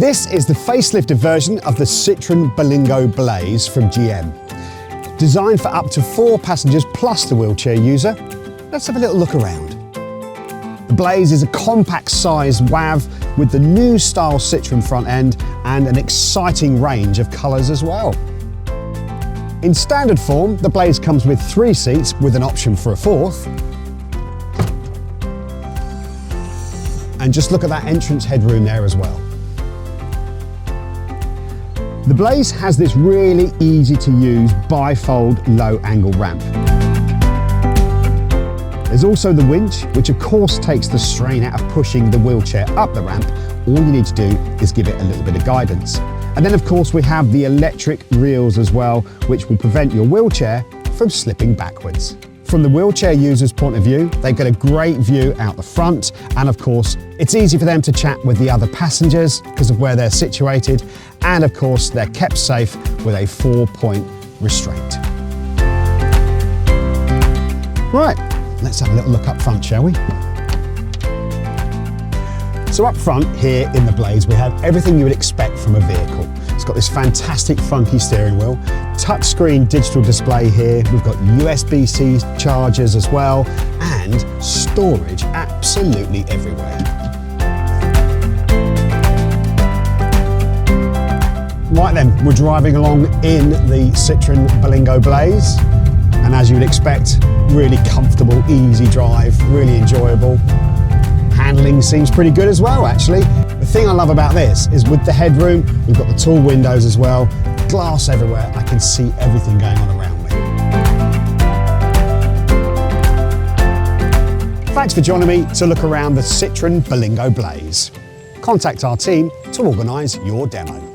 This is the facelifted version of the Citroen Berlingo Blaze from GM. Designed for up to 4 passengers plus the wheelchair user, let's have a little look around. The Blaze is a compact sized WAV with the new style Citroen front end and an exciting range of colours as well. In standard form, the Blaze comes with 3 seats with an option for a 4th. And just look at that entrance headroom there as well. The Blaze has this really easy to use bifold low angle ramp. There's also the winch, which of course takes the strain out of pushing the wheelchair up the ramp. All you need to do is give it a little bit of guidance. And then of course we have the electric reels as well, which will prevent your wheelchair from slipping backwards. From the wheelchair user's point of view, they get a great view out the front, and of course it's easy for them to chat with the other passengers because of where they're situated, and of course they're kept safe with a 4-point restraint. Right, let's have a little look up front, shall we? So up front here in the Blaze we have everything you would expect from a vehicle. It's got this fantastic funky steering wheel, touchscreen digital display here, we've got USB-C chargers as well, and storage absolutely everywhere. Right then, we're driving along in the Citroen Berlingo Blaze, and as you would expect, really comfortable, easy drive, really enjoyable. Handling seems pretty good as well, actually. The thing I love about this is with the headroom, we've got the tall windows as well, glass everywhere, I can see everything going on around me. Thanks for joining me to look around the Citroen Berlingo Blaze. Contact our team to organise your demo.